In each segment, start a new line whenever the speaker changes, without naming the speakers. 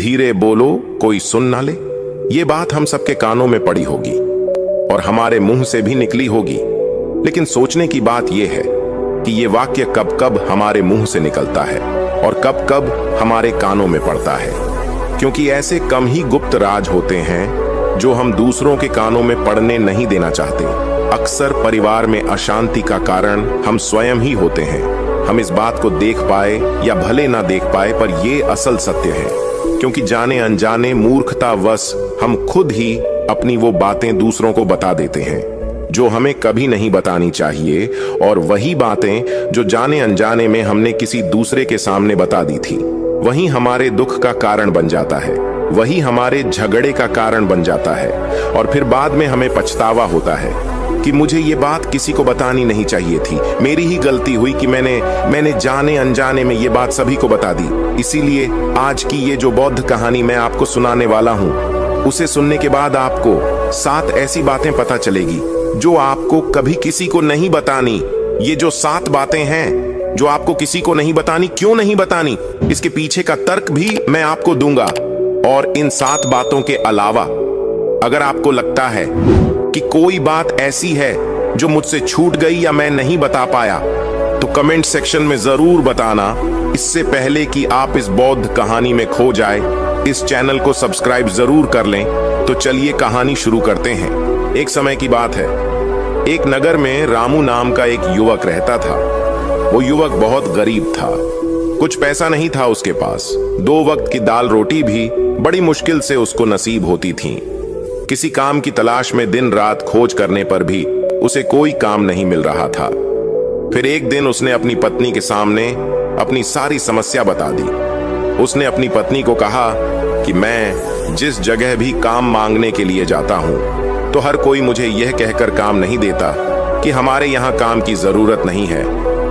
धीरे बोलो कोई सुन ना ले। ये बात हम सबके कानों में पड़ी होगी और हमारे मुंह से भी निकली होगी, लेकिन सोचने की बात यह है कि ये वाक्य कब कब हमारे मुंह से निकलता है और कब कब हमारे कानों में पड़ता है, क्योंकि ऐसे कम ही गुप्त राज होते हैं जो हम दूसरों के कानों में पड़ने नहीं देना चाहते। अक्सर परिवार में अशांति का कारण हम स्वयं ही होते हैं। हम इस बात को देख पाए या भले ना देख पाए, पर ये असल सत्य है, क्योंकि जाने अनजाने मूर्खतावश हम खुद ही अपनी वो बातें दूसरों को बता देते हैं जो हमें कभी नहीं बतानी चाहिए, और वही बातें जो जाने अनजाने में हमने किसी दूसरे के सामने बता दी थी, वही हमारे दुख का कारण बन जाता है, वही हमारे झगड़े का कारण बन जाता है। और फिर बाद में हमें पछतावा होता है कि मुझे ये बात किसी को बतानी नहीं चाहिए थी, मेरी ही गलती हुई कि मैंने जाने अनजाने में ये बात सभी को बता दी। इसीलिए आज की ये जो बौद्ध कहानी मैं आपको सुनाने वाला हूँ, उसे सुनने के बाद आपको 7 ऐसी बातें पता चलेगी जो आपको कभी किसी को नहीं बतानी। ये जो 7 बातें हैं जो आपको किसी को नहीं बतानी, क्यों नहीं बतानी, इसके पीछे का तर्क भी मैं आपको दूंगा। और इन 7 बातों के अलावा अगर आपको लगता है कि कोई बात ऐसी है जो मुझसे छूट गई या मैं नहीं बता पाया, तो कमेंट सेक्शन में जरूर बताना। इससे पहले कि आप इस बौद्ध कहानी में खो जाए, इस चैनल को सब्सक्राइब जरूर कर लें। तो चलिए कहानी शुरू करते हैं। एक समय की बात है, एक नगर में रामू नाम का एक युवक रहता था। वो युवक बहुत गरीब था, कुछ पैसा नहीं था उसके पास। 2 वक्त की दाल रोटी भी बड़ी मुश्किल से उसको नसीब होती थी। किसी काम की तलाश में दिन रात खोज करने पर भी उसे कोई काम नहीं मिल रहा था। फिर एक दिन उसने अपनी पत्नी के सामने अपनी सारी समस्या बता दी। उसने अपनी पत्नी को कहा कि मैं जिस जगह भी काम मांगने के लिए जाता हूं, तो हर कोई मुझे यह कहकर काम नहीं देता कि हमारे यहाँ काम की जरूरत नहीं है।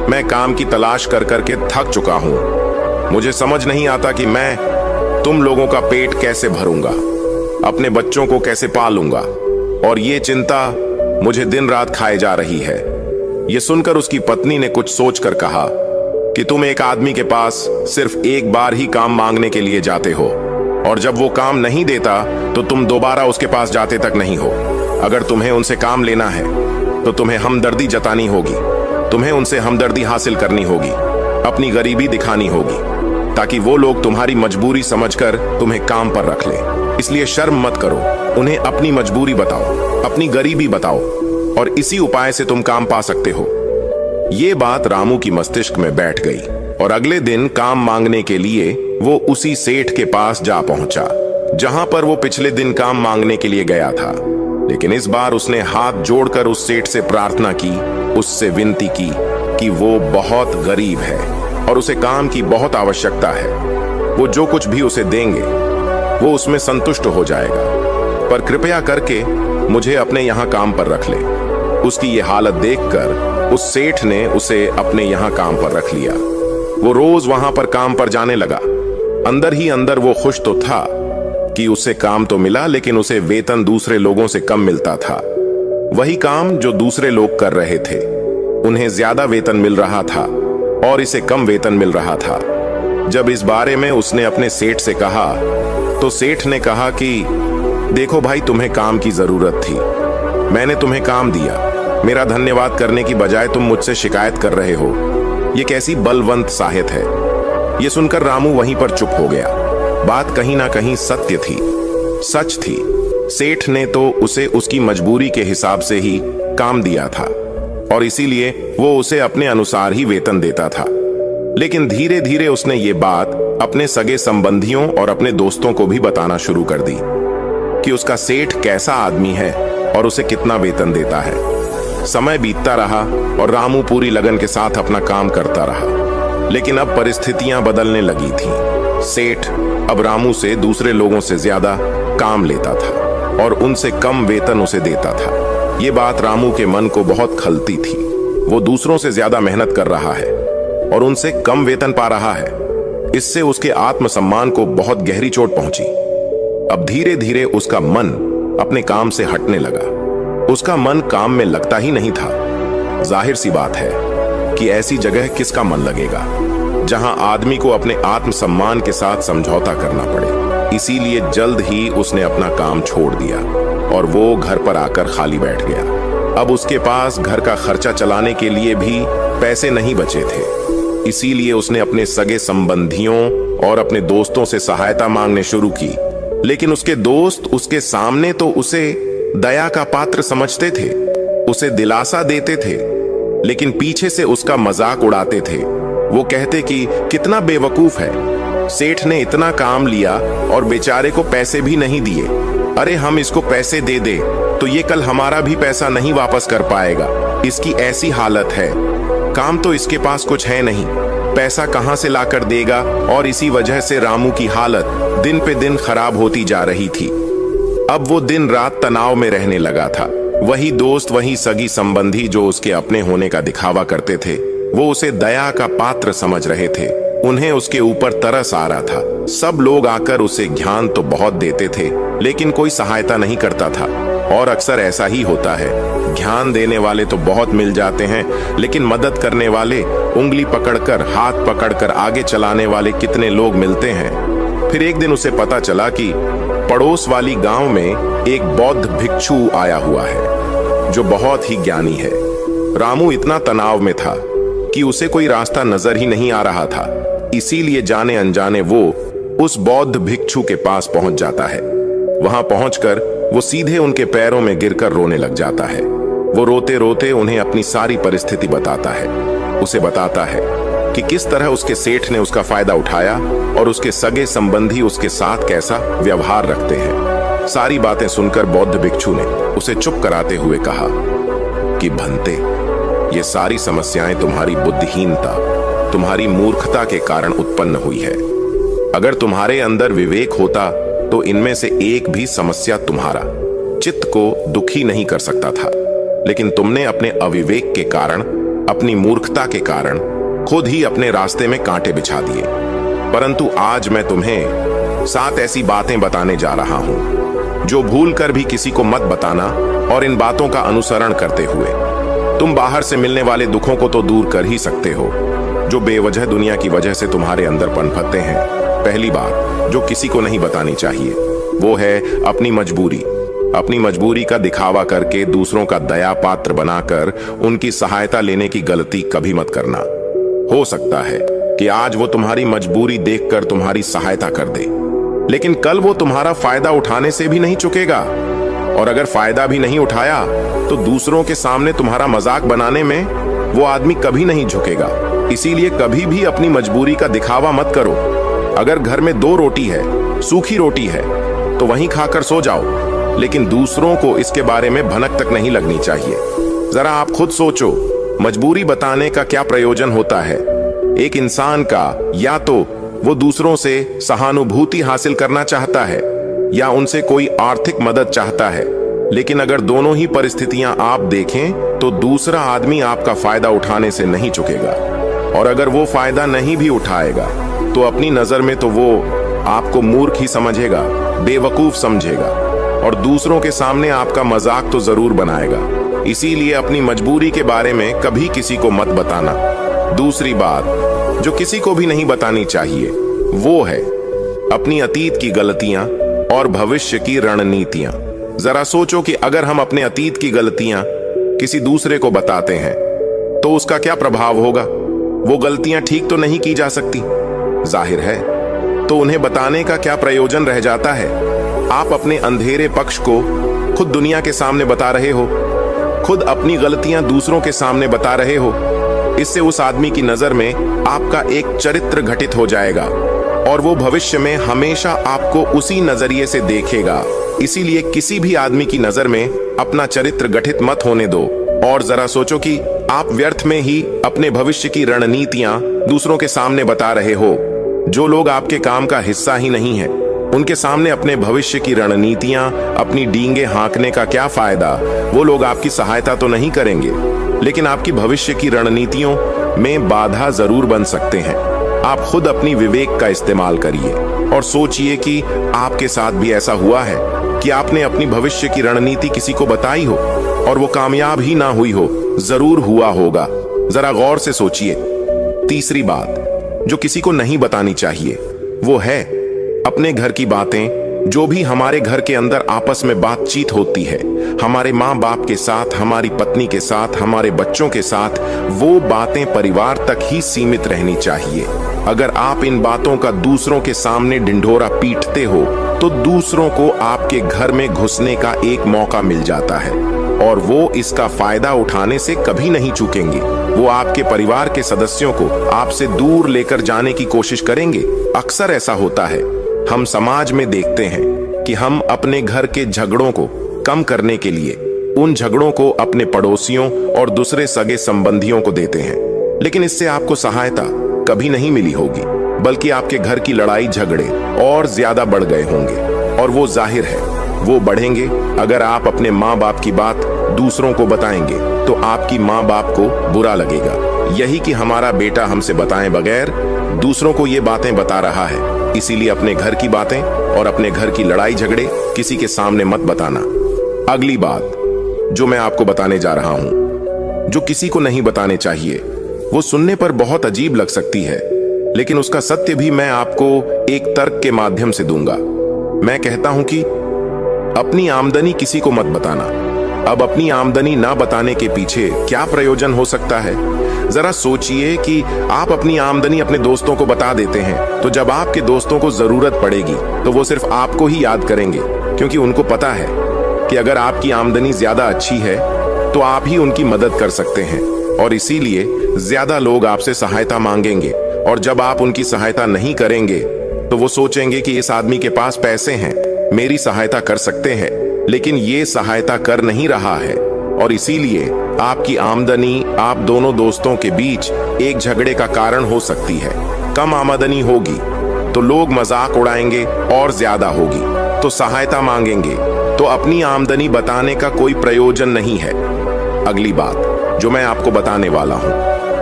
मैं काम की तलाश कर करके थक चुका हूं। मुझे समझ नहीं आता कि मैं तुम लोगों का पेट कैसे भरूंगा, अपने बच्चों को कैसे पालूंगा, और ये चिंता मुझे दिन रात खाए जा रही है। ये सुनकर उसकी पत्नी ने कुछ सोचकर कहा कि तुम एक आदमी के पास सिर्फ एक बार ही काम मांगने के लिए जाते हो, और जब वो काम नहीं देता तो तुम दोबारा उसके पास जाते तक नहीं हो। अगर तुम्हें उनसे काम लेना है तो तुम्हें हमदर्दी जतानी होगी, तुम्हें उनसे हमदर्दी हासिल करनी होगी, अपनी गरीबी दिखानी होगी, ताकि वो लोग तुम्हारी मजबूरी समझकर तुम्हें काम पर रख लें। इसलिए शर्म मत करो, उन्हें अपनी मजबूरी बताओ, अपनी गरीबी बताओ, और इसी उपाय से तुम काम पा सकते हो। ये बात रामू की मस्तिष्क में बैठ गई, और अगले दिन काम मांगने के लिए वो उसी सेठ के पास जा पहुंचा जहां पर वो पिछले दिन काम मांगने के लिए गया था। लेकिन इस बार उसने हाथ जोड़कर उस सेठ से प्रार्थना की, उससे विनती की कि वो बहुत गरीब है और उसे काम की बहुत आवश्यकता है। वो जो कुछ भी उसे देंगे वो उसमें संतुष्ट हो जाएगा, पर कृपया करके मुझे अपने यहाँ काम पर रख ले। उसकी ये हालत देखकर उस सेठ ने उसे अपने यहाँ काम पर रख लिया। वो रोज वहां पर काम पर जाने लगा। अंदर ही अंदर वो खुश तो था कि उसे काम तो मिला, लेकिन उसे वेतन दूसरे लोगों से कम मिलता था। वही काम जो दूसरे लोग कर रहे थे, उन्हें ज्यादा वेतन मिल रहा था और इसे कम वेतन मिल रहा था। जब इस बारे में उसने अपने सेठ से कहा, तो सेठ ने कहा कि देखो भाई, तुम्हें काम की जरूरत थी, मैंने तुम्हें काम दिया, मेरा धन्यवाद करने की बजाय तुम मुझसे शिकायत कर रहे हो। ये कैसी बलवंत साहत है। ये सुनकर रामू वहीं पर चुप हो गया। बात कहीं ना कहीं सत्य थी, सच थी। सेठ ने तो उसे उसकी मजबूरी के हिसाब से ही काम दिया था, और इसीलिए वो उसे अपने अनुसार ही वेतन देता था। लेकिन धीरे धीरे उसने ये बात अपने सगे संबंधियों और अपने दोस्तों को भी बताना शुरू कर दी कि उसका सेठ कैसा आदमी है और उसे कितना वेतन देता है। समय बीतता रहा और रामू पूरी लगन के साथ अपना काम करता रहा, लेकिन अब परिस्थितियां बदलने लगी थीं। सेठ अब रामू से दूसरे लोगों से ज्यादा काम लेता था और उनसे कम वेतन उसे देता था। ये बात रामू के मन को बहुत खलती थी। वो दूसरों से ज्यादा मेहनत कर रहा है और उनसे कम वेतन पा रहा है। इससे उसके आत्मसम्मान को बहुत गहरी चोट पहुंची। अब धीरे धीरे उसका मन अपने काम से हटने लगा। उसका मन काम में लगता ही नहीं था। जाहिर सी बात है कि ऐसी जगह किसका मन लगेगा जहां आदमी को अपने आत्मसम्मान के साथ समझौता करना पड़े। इसीलिए जल्द ही उसने अपना काम छोड़ दिया और वो घर पर आकर खाली बैठ गया। अब उसके पास घर का खर्चा चलाने के लिए भी पैसे नहीं बचे थे। इसीलिए उसने अपने सगे संबंधियों और अपने दोस्तों से सहायता मांगने शुरू की। लेकिन उसके दोस्त उसके सामने तो उसे दया का पात्र समझते थे, उसे दिलासा देते थे, लेकिन पीछे से उसका मजाक उड़ाते थे। वो कहते कि कितना बेवकूफ है, सेठ ने इतना काम लिया और बेचारे को पैसे भी नहीं दिए। अरे हम इसको पैसे दे दे तो ये कल हमारा भी पैसा नहीं वापस कर पाएगा। इसकी ऐसी हालत है, काम तो इसके पास कुछ है नहीं, पैसा कहां से लाकर देगा। और इसी वजह से रामू की हालत दिन पे दिन खराब होती जा रही थी। अब वो दिन रात तनाव में रहने लगा था। वही दोस्त, वही सगी संबंधी जो उसके अपने होने का दिखावा करते थे, वो उसे दया का पात्र समझ रहे थे। उन्हें उसके ऊपर तरस आ रहा था। सब लोग आकर उसे ज्ञान तो बहुत देते थे, लेकिन कोई सहायता नहीं करता था। और अक्सर ऐसा ही होता है, ज्ञान देने वाले तो बहुत मिल जाते हैं, लेकिन मदद करने वाले, उंगली पकड़कर, हाथ पकड़कर आगे चलाने वाले कितने लोग मिलते हैं। फिर एक दिन उसे पता चला कि पड़ोस वाली गांव में एक बौद्ध भिक्षु आया हुआ है जो बहुत ही ज्ञानी है। रामू इतना तनाव में था कि उसे कोई रास्ता नजर ही नहीं आ रहा था। इसीलिए जाने अनजाने वो उस बौद्ध भिक्षु के पास पहुंच जाता है। वहां पहुंचकर वो सीधे उनके पैरों में गिरकर रोने लग जाता है। वो रोते रोते उन्हें अपनी सारी परिस्थिति बताता है। उसे बताता है कि किस तरह उसके सेठ ने उसका फायदा उठाया और उसके सगे संबंधी उसके साथ कैसा व्यवहार रखते हैं। सारी बातें सुनकर बौद्ध भिक्षु ने उसे चुप कराते हुए कहा कि भंते, ये सारी समस्याएं तुम्हारी बुद्धिहीनता, तुम्हारी मूर्खता के कारण उत्पन्न हुई है। अगर तुम्हारे अंदर विवेक होता तो इनमें से एक भी समस्या तुम्हारा चित्त को दुखी नहीं कर सकता था। लेकिन तुमने अपने अविवेक के कारण, अपनी मूर्खता के कारण खुद ही अपने रास्ते में कांटे बिछा दिए। परंतु आज मैं तुम्हें 7 ऐसी बातें बताने जा रहा हूं जो भूल कर भी किसी को मत बताना। और इन बातों का अनुसरण करते हुए तुम बाहर से मिलने वाले दुखों को तो दूर कर ही सकते हो जो बेवजह दुनिया की वजह से तुम्हारे अंदर पनपते हैं। पहली बात जो किसी को नहीं बतानी चाहिए वो है अपनी मजबूरी। अपनी मजबूरी का दिखावा करके दूसरों का दया पात्र बनाकर उनकी सहायता लेने की गलती कभी मत करना। हो सकता है कि आज वो तुम्हारी मजबूरी देखकर तुम्हारी सहायता कर दे, लेकिन कल वो तुम्हारा फायदा उठाने से भी नहीं चुकेगा। और अगर फायदा भी नहीं उठाया तो दूसरों के सामने तुम्हारा मजाक बनाने में वो आदमी कभी नहीं झुकेगा। इसीलिए कभी भी अपनी मजबूरी का दिखावा मत करो। अगर घर में 2 रोटी है, सूखी रोटी है, तो वहीं खाकर सो जाओ, लेकिन दूसरों को इसके बारे में भनक तक नहीं लगनी चाहिए। जरा आप खुद सोचो, मजबूरी बताने का क्या प्रयोजन होता है एक इंसान का? या तो वो दूसरों से सहानुभूति हासिल करना चाहता है या उनसे कोई आर्थिक मदद चाहता है। लेकिन अगर दोनों ही परिस्थितियां आप देखें तो दूसरा आदमी आपका फायदा उठाने से नहीं चुकेगा। और अगर वो फायदा नहीं भी उठाएगा तो अपनी नजर में तो वो आपको मूर्ख ही समझेगा, बेवकूफ समझेगा और दूसरों के सामने आपका मजाक तो जरूर बनाएगा। इसीलिए अपनी मजबूरी के बारे में कभी किसी को मत बताना। दूसरी बात जो किसी को भी नहीं बतानी चाहिए वो है अपनी अतीत की गलतियां और भविष्य की रणनीतियां। जरा सोचो कि अगर हम अपने अतीत की गलतियां किसी दूसरे को बताते हैं तो उसका क्या प्रभाव होगा? वो गलतियां ठीक तो नहीं की जा सकती, जाहिर है, तो उन्हें बताने का क्या प्रयोजन रह जाता है? आप अपने अंधेरे पक्ष को खुद दुनिया के सामने बता रहे हो, खुद अपनी गलतियां दूसरों के सामने बता रहे हो। इससे उस आदमी की नजर में आपका एक चरित्र घटित हो जाएगा और वो भविष्य में हमेशा आपको उसी नजरिए से देखेगा। इसीलिए किसी भी आदमी की नजर में अपना चरित्र गठित मत होने दो। और जरा सोचो कि आप व्यर्थ में ही अपने भविष्य की रणनीतियां दूसरों के सामने बता रहे हो। जो लोग आपके काम का हिस्सा ही नहीं है उनके सामने अपने भविष्य की रणनीतियां, अपनी डींगे हाँकने का क्या फायदा? वो लोग आपकी सहायता तो नहीं करेंगे, लेकिन आपकी भविष्य की रणनीतियों में बाधा जरूर बन सकते हैं। आप खुद अपनी विवेक का इस्तेमाल करिए और सोचिए कि आपके साथ भी ऐसा हुआ है कि आपने अपनी भविष्य की रणनीति किसी को बताई हो और वो कामयाब ही ना हुई हो। जरूर हुआ होगा, जरा गौर से सोचिए। तीसरी बात जो किसी को नहीं बतानी चाहिए वो है अपने घर की बातें, जो भी हमारे घर के अंदर आपस में बातचीत होती है, हमारे माँ बाप के साथ, हमारी पत्नी के साथ, हमारे बच्चों के साथ, वो बातें परिवार तक ही सीमित रहनी चाहिए। अगर आप इन बातों का दूसरों के सामने ढिंढोरा पीटते हो तो दूसरों को आपके घर में घुसने का एक मौका मिल जाता है और वो इसका फायदा उठाने से कभी नहीं चूकेंगे। वो आपके परिवार के सदस्यों को आपसे दूर लेकर जाने की कोशिश करेंगे। अक्सर ऐसा होता है, हम समाज में देखते हैं कि हम अपने घर के झगड़ों को कम करने के लिए उन झगड़ों को अपने पड़ोसियों और दूसरे सगे संबंधियों को देते हैं, लेकिन इससे आपको सहायता कभी नहीं मिली होगी, बल्कि आपके घर की लड़ाई झगड़े और ज्यादा बढ़ गए होंगे। और वो जाहिर है, वो बढ़ेंगे अगर आप अपने माँ बाप की बात दूसरों को बताएंगे तो आपकी माँ बाप को बुरा लगेगा। यही कि हमारा बेटा हमसे बताए बगैर दूसरों को ये बातें बता रहा है, इसीलिए अपने घर की बातें और अपने घर की लड़ाई झगड़े किसी के सामने मत बताना। अगली बात जो मैं आपको बताने जा रहा हूं, जो किसी को नहीं बताने चाहिए, वो सुनने पर बहुत अजीब लग सकती है, लेकिन उसका सत्य भी मैं आपको एक तर्क के माध्यम से दूंगा। मैं कहता हूं कि अपनी आमदनी किसी को मत बताना। अब अपनी आमदनी ना बताने के पीछे क्या प्रयोजन हो सकता है? जरा सोचिए कि आप अपनी आमदनी अपने दोस्तों को बता देते हैं, तो जब आपके दोस्तों को जरूरत पड़ेगी तो वो सिर्फ आपको ही याद करेंगे, क्योंकि उनको पता है कि अगर आपकी आमदनी ज्यादा अच्छी है तो आप ही उनकी मदद कर सकते हैं, और इसीलिए ज्यादा लोग आपसे सहायता मांगेंगे। और जब आप उनकी सहायता नहीं करेंगे तो वो सोचेंगे कि इस आदमी के पास पैसे हैं, मेरी सहायता कर सकते हैं, लेकिन ये सहायता कर नहीं रहा है, और इसीलिए आपकी आमदनी आप दोनों दोस्तों के बीच एक झगड़े का कारण हो सकती है। कम आमदनी होगी तो लोग मजाक उड़ाएंगे, और ज्यादा होगी तो सहायता मांगेंगे, तो अपनी आमदनी बताने का कोई प्रयोजन नहीं है। अगली बात जो मैं आपको बताने वाला हूं,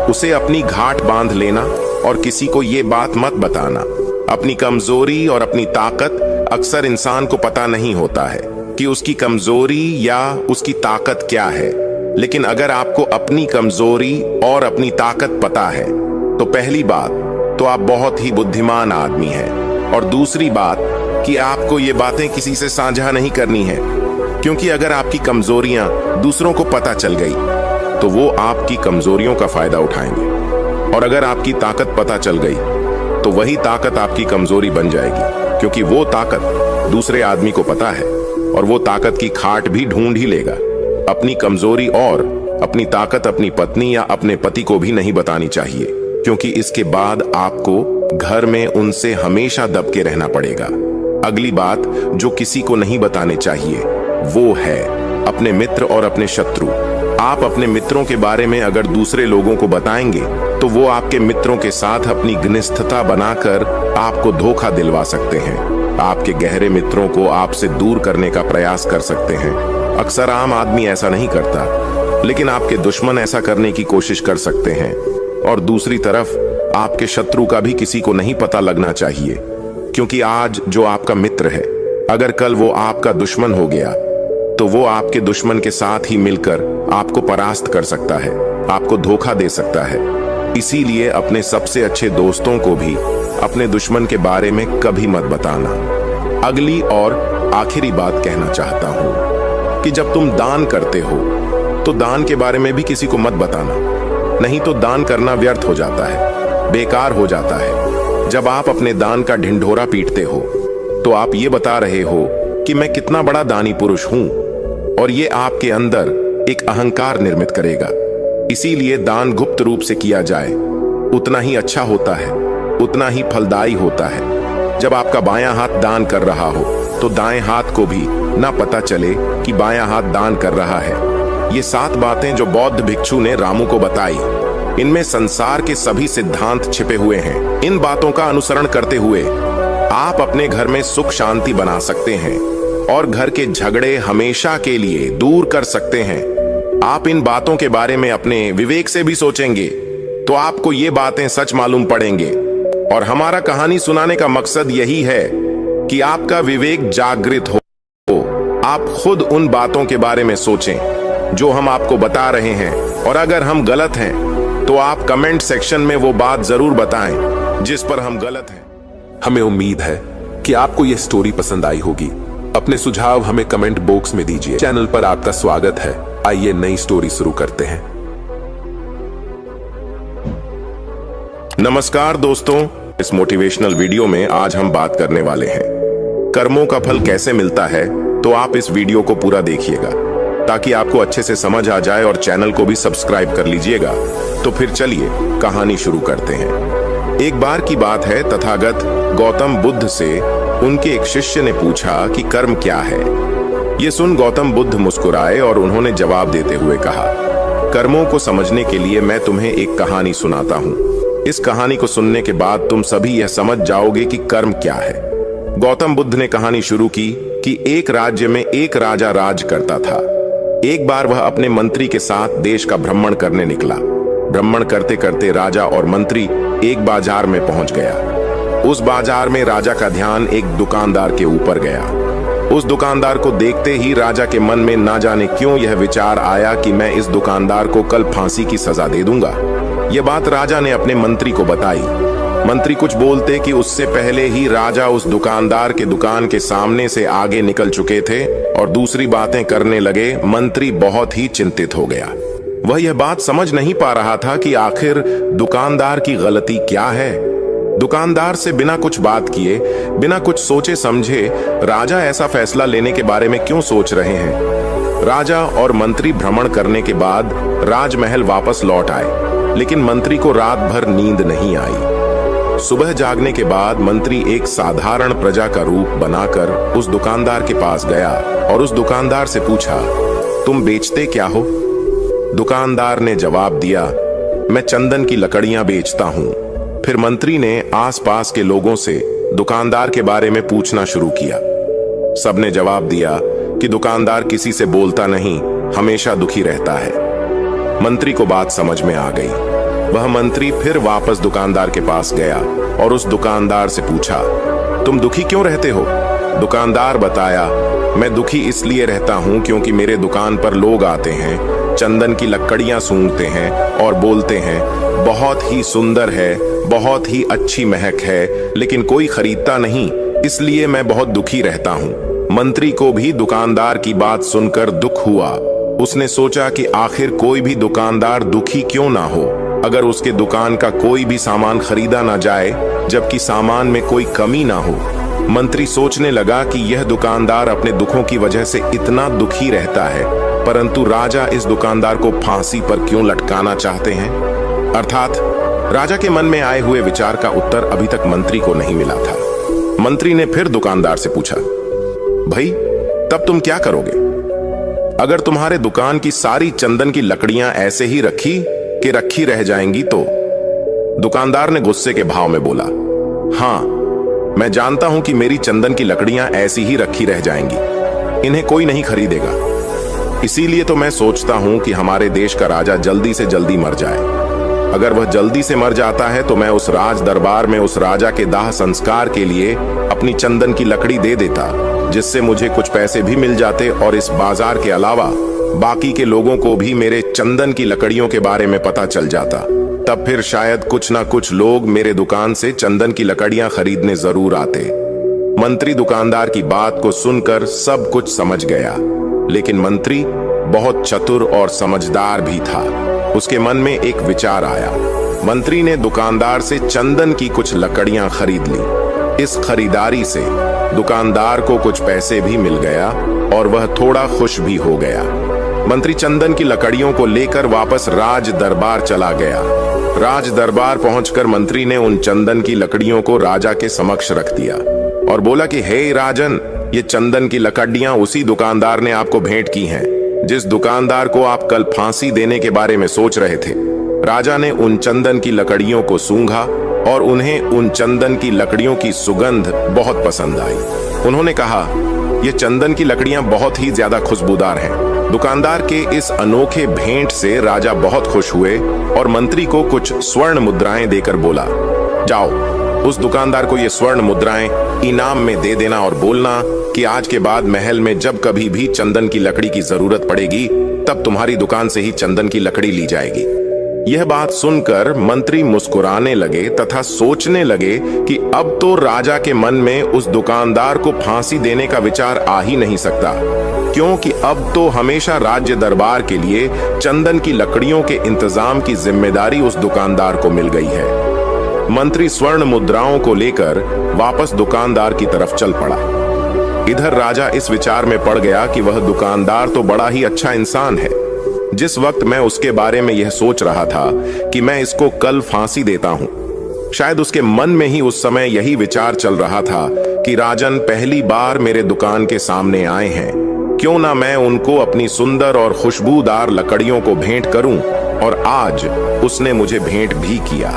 उसे अपनी घाट बांध लेना और किसी को ये बात मत बताना। अपनी कमजोरी और अपनी ताकत अक्सर इंसान को पता नहीं होता है कि उसकी कमजोरी या उसकी ताकत क्या है, लेकिन अगर आपको अपनी कमजोरी और अपनी ताकत पता है तो पहली बात तो आप बहुत ही बुद्धिमान आदमी हैं, और दूसरी बात कि आपको ये बातें किसी से साझा नहीं करनी है, क्योंकि अगर आपकी कमजोरियां दूसरों को पता चल गई तो वो आपकी कमजोरियों का फायदा उठाएंगे, और अगर आपकी ताकत पता चल गई तो वही ताकत आपकी कमजोरी बन जाएगी, क्योंकि वो ताकत दूसरे आदमी को पता है और वो ताकत की खाट भी ढूंढ ही लेगा। अपनी कमजोरी और अपनी ताकत अपनी पत्नी या अपने पति को भी नहीं बतानी चाहिए, क्योंकि इसके बाद आपको घर में उनसे हमेशा दब के रहना पड़ेगा। अगली बात जो किसी को नहीं बताने चाहिए वो है अपने मित्र और अपने शत्रु। आप अपने मित्रों के बारे में अगर दूसरे लोगों को बताएंगे तो वो आपके मित्रों के साथ अपनी घनिष्ठता बनाकर आपको धोखा दिलवा सकते हैं, आपके गहरे मित्रों को आपसे दूर करने का प्रयास कर सकते हैं। अक्सर आम आदमी ऐसा नहीं करता, लेकिन आपके दुश्मन ऐसा करने की कोशिश कर सकते हैं। और दूसरी तरफ आपके शत्रु का भी किसी को नहीं पता लगना चाहिए, क्योंकि आज जो आपका मित्र है, अगर कल वो आपका दुश्मन हो गया तो वो आपके दुश्मन के साथ ही मिलकर आपको परास्त कर सकता है, आपको धोखा दे सकता है। इसीलिए अपने सबसे अच्छे दोस्तों को भी अपने दुश्मन के बारे में कभी मत बताना। अगली और आखिरी बात कहना चाहता हूं कि जब तुम दान करते हो तो दान के बारे में भी किसी को मत बताना, नहीं तो दान करना व्यर्थ हो जाता है, बेकार हो जाता है। जब आप अपने दान का ढिंढोरा पीटते हो तो आप ये बता रहे हो कि मैं कितना बड़ा दानी पुरुष हूं, और ये आपके अंदर एक अहंकार निर्मित करेगा। इसीलिए दान गुप्त रूप से किया जाए उतना ही अच्छा होता है, उतना ही फलदायी होता है। जब आपका बायां हाथ दान कर रहा हो तो दाएं हाथ को भी ना पता चले कि बायां हाथ दान कर रहा है। ये 7 बातें जो बौद्ध भिक्षु ने रामू को बताई, इनमें संसार के सभी सिद्धांत छिपे हुए हैं। इन बातों का अनुसरण करते हुए आप अपने घर में सुख शांति बना सकते हैं और घर के झगड़े हमेशा के लिए दूर कर सकते हैं। आप इन बातों के बारे में अपने विवेक से भी सोचेंगे तो आपको ये बातें सच मालूम पड़ेंगे। और हमारा कहानी सुनाने का मकसद यही है कि आपका विवेक जागृत हो, आप खुद उन बातों के बारे में सोचें जो हम आपको बता रहे हैं, और अगर हम गलत हैं तो आप कमेंट सेक्शन में वो बात जरूर बताएं जिस पर हम गलत हैं।
हमें उम्मीद है कि आपको यह स्टोरी पसंद आई होगी। अपने सुझाव हमें कमेंट बॉक्स में दीजिए। चैनल पर आपका स्वागत है। आइए नई स्टोरी शुरू करते हैं।
नमस्कार दोस्तों, इस मोटिवेशनल वीडियो में आज हम बात करने वाले हैं कर्मों का फल कैसे मिलता है। तो आप इस वीडियो को पूरा देखिएगा ताकि आपको अच्छे से समझ आ जाए और चैनल को भी सब्सक्राइब कर लीजिएगा। तो फिर चलिए कहानी शुरू करते हैं। एक बार की बात है, तथागत गौतम बुद्ध से उनके एक शिष्य ने पूछा कि कर्म क्या है। ये सुन गौतम बुद्ध मुस्कुराए और उन्होंने जवाब देते हुए कहा, कर्मों को समझने के लिए मैं तुम्हें एक कहानी सुनाता हूँ। इस कहानी को सुनने के बाद तुम सभी यह समझ जाओगे कि कर्म क्या है। गौतम बुद्ध ने कहानी शुरू की कि एक राज्य में एक राजा राज करता था। एक बार वह अपने मंत्री के साथ देश का भ्रमण करने निकला। भ्रमण करते करते राजा और मंत्री एक बाजार में पहुंच गया। उस बाजार में राजा का ध्यान एक दुकानदार के ऊपर गया। उस दुकानदार को देखते ही राजा के मन में ना जाने क्यों यह विचार आया कि मैं इस दुकानदार को कल फांसी की सजा दे दूंगा। यह बात राजा ने अपने मंत्री को बताई। मंत्री कुछ बोलते कि उससे पहले ही राजा उस दुकानदार के दुकान के सामने से आगे निकल चुके थे और दूसरी बातें करने लगे। मंत्री बहुत ही चिंतित हो गया। वह यह बात समझ नहीं पा रहा था कि आखिर दुकानदार की गलती क्या है। दुकानदार से बिना कुछ बात किए, बिना कुछ सोचे समझे राजा ऐसा फैसला लेने के बारे में क्यों सोच रहे हैं। राजा और मंत्री भ्रमण करने के बाद राजमहल वापस लौट आए, लेकिन मंत्री को रात भर नींद नहीं आई। सुबह जागने के बाद मंत्री एक साधारण प्रजा का रूप बनाकर उस दुकानदार के पास गया और उस दुकानदार से पूछा, तुम बेचते क्या हो। दुकानदार ने जवाब दिया, मैं चंदन की लकड़ियां बेचता हूं। फिर मंत्री ने आसपास के लोगों से दुकानदार के बारे में पूछना शुरू किया। सबने जवाब दिया कि दुकानदार किसी से बोलता नहीं, हमेशा दुखी रहता है। मंत्री को बात समझ में आ गई। वह मंत्री फिर वापस दुकानदार के पास गया और उस दुकानदार से पूछा, तुम दुखी क्यों रहते हो। दुकानदार बताया, मैं दुखी इसलिए रहता हूं क्योंकि मेरे दुकान पर लोग आते हैं, चंदन की लकड़ियां सूंघते हैं और बोलते हैं बहुत ही सुंदर है, बहुत ही अच्छी महक है, लेकिन कोई खरीदता नहीं, इसलिए मैं बहुत दुखी रहता हूं। मंत्री को भी दुकानदार की बात सुनकर दुख हुआ। उसने सोचा कि आखिर कोई भी दुकानदार दुखी क्यों ना हो अगर उसके दुकान का कोई भी सामान खरीदा ना जाए, जबकि सामान में कोई कमी ना हो। मंत्री सोचने लगा कि यह दुकानदार अपने दुखों की वजह से इतना दुखी रहता है, परंतु राजा इस दुकानदार को फांसी पर क्यों लटकाना चाहते हैं। अर्थात राजा के मन में आए हुए विचार का उत्तर अभी तक मंत्री को नहीं मिला था। मंत्री ने फिर दुकानदार से पूछा, भाई तब तुम क्या करोगे अगर तुम्हारे दुकान की सारी चंदन की लकड़ियां ऐसे ही रखी रह जाएंगी तो। दुकानदार ने गुस्से के भाव में बोला, हाँ मैं जानता हूं कि मेरी चंदन की लकड़ियां ऐसी ही रखी रह जाएंगी, इन्हें कोई नहीं खरीदेगा। इसीलिए तो मैं सोचता हूं कि हमारे देश का राजा जल्दी से जल्दी मर जाए। अगर वह जल्दी से मर जाता है तो मैं उस राज दरबार में उस राजा के दाह संस्कार के लिए अपनी चंदन की लकड़ी दे देता, जिससे मुझे कुछ पैसे भी मिल जाते और इस बाजार के अलावा बाकी के लोगों को भी मेरे चंदन की लकड़ियों के बारे में पता चल जाता। तब फिर शायद कुछ ना कुछ लोग मेरे दुकान से चंदन की लकड़ियां खरीदने जरूर आते। मंत्री दुकानदार की बात को सुनकर सब कुछ समझ गया, लेकिन मंत्री बहुत चतुर और समझदार भी था। उसके मन में एक विचार आया। मंत्री ने दुकानदार से चंदन की कुछ लकड़ियां खरीद ली। इस खरीदारी से दुकानदार को कुछ पैसे भी मिल गया और वह थोड़ा खुश भी हो गया। मंत्री चंदन की लकड़ियों को लेकर वापस राज दरबार चला गया। राज दरबार पहुंचकर मंत्री ने उन चंदन की लकड़ियों को राजा के समक्ष रख दिया और बोला कि हे राजन, ये चंदन की लकड़ियां उसी दुकानदार ने आपको भेंट की हैं जिस दुकानदार को आप कल फांसी देने के बारे में सोच रहे थे। राजा ने उन चंदन की लकड़ियों को सूंघा और उन्हें उन चंदन की लकड़ियों की सुगंध बहुत पसंद आई। उन्होंने कहा, ये चंदन की लकड़ियां बहुत ही ज्यादा खुशबूदार हैं। दुकानदार के इस अनोखे भेंट से राजा बहुत खुश हुए और मंत्री को कुछ स्वर्ण मुद्राएं देकर बोला, जाओ उस दुकानदार को ये स्वर्ण मुद्राएं इनाम में दे देना और बोलना कि आज के बाद महल में जब कभी भी चंदन की लकड़ी की जरूरत पड़ेगी तब तुम्हारी दुकान से ही चंदन की लकड़ी ली जाएगी। यह बात सुनकर मंत्री मुस्कुराने लगे तथा सोचने लगे कि अब तो राजा के मन में उस दुकानदार को फांसी देने का विचार आ ही नहीं सकता, क्योंकि अब तो हमेशा राज्य दरबार के लिए चंदन की लकड़ियों के इंतजाम की जिम्मेदारी उस दुकानदार को मिल गई है। मंत्री स्वर्ण मुद्राओं को लेकर वापस दुकानदार की तरफ चल पड़ा। इधर राजा इस विचार में पड़ गया कि वह दुकानदार तो बड़ा ही अच्छा इंसान है। जिस वक्त मैं उसके बारे में यह सोच रहा था कि मैं इसको कल फांसी देता हूं, शायद उसके मन में ही उस समय यही विचार चल रहा था कि राजन पहली बार मेरे दुकान के सामने आए हैं, क्यों ना मैं उनको अपनी सुंदर और खुशबूदार लकड़ियों को भेंट करूं। और आज उसने मुझे भेंट भी किया।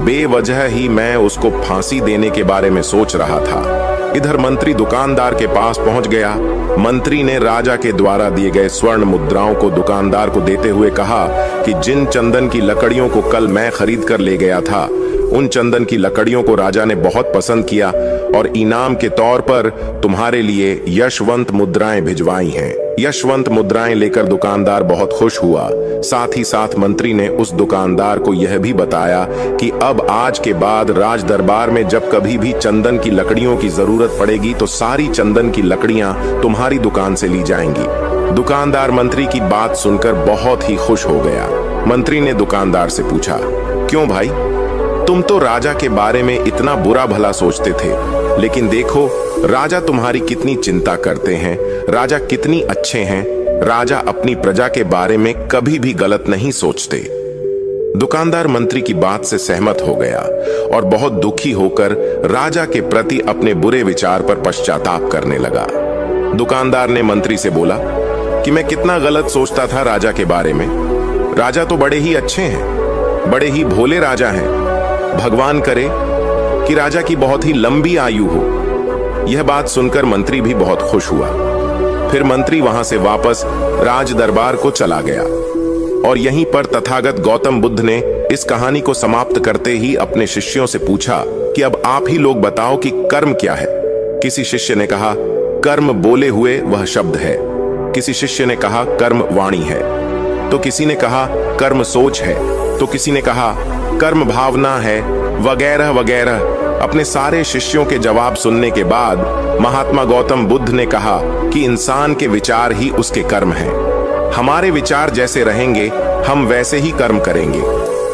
बेवजह ही मैं उसको फांसी देने के बारे में सोच रहा था। इधर मंत्री दुकानदार के पास पहुंच गया। मंत्री ने राजा के द्वारा दिए गए स्वर्ण मुद्राओं को दुकानदार को देते हुए कहा कि जिन चंदन की लकड़ियों को कल मैं खरीद कर ले गया था, उन चंदन की लकड़ियों को राजा ने बहुत पसंद किया और इनाम के तौर पर तुम्हारे लिए यशवंत मुद्राएं भिजवाई हैं। यशवंत मुद्राएं लेकर दुकानदार बहुत खुश हुआ। साथ ही साथ मंत्री ने उस दुकानदार को यह भी बताया कि अब आज के बाद राज दरबार में जब कभी भी चंदन की लकड़ियों की जरूरत पड़ेगी तो सारी चंदन की लकड़ियां तुम्हारी दुकान से ली जाएंगी। दुकानदार मंत्री की बात सुनकर बहुत ही खुश हो गया। मंत्री ने दुकानदार से पूछा, क्यों भाई, तुम तो राजा के बारे में इतना बुरा भला सोचते थे, लेकिन देखो राजा तुम्हारी कितनी चिंता करते हैं, राजा कितनी अच्छे हैं, राजा अपनी प्रजा के बारे में कभी भी गलत नहीं सोचते। दुकानदार मंत्री की बात से सहमत हो गया और बहुत दुखी होकर राजा के प्रति अपने बुरे विचार पर पश्चाताप करने लगा। दुकानदार ने मंत्री से बोला कि मैं कितना गलत सोचता था राजा के बारे में। राजा तो बड़े ही अच्छे हैं, बड़े ही भोले राजा हैं। भगवान करे कि राजा की बहुत ही लंबी आयु हो। यह बात सुनकर मंत्री भी बहुत खुश हुआ। फिर मंत्री वहां से वापस राज दरबार को चला गया और यहीं पर तथागत गौतम बुद्ध ने इस कहानी को समाप्त करते ही अपने शिष्यों से पूछा कि अब आप ही लोग बताओ कि कर्म क्या है। किसी शिष्य ने कहा, कर्म बोले हुए वह शब्द है। किसी शिष्य ने कहा, कर्म वाणी है। तो किसी ने कहा, कर्म सोच है। तो किसी ने कहा, कर्म भावना है, वगैरह वगैरह। अपने सारे शिष्यों के जवाब सुनने के बाद महात्मा गौतम बुद्ध ने कहा कि इंसान के विचार ही उसके कर्म हैं। हमारे विचार जैसे रहेंगे हम वैसे ही कर्म करेंगे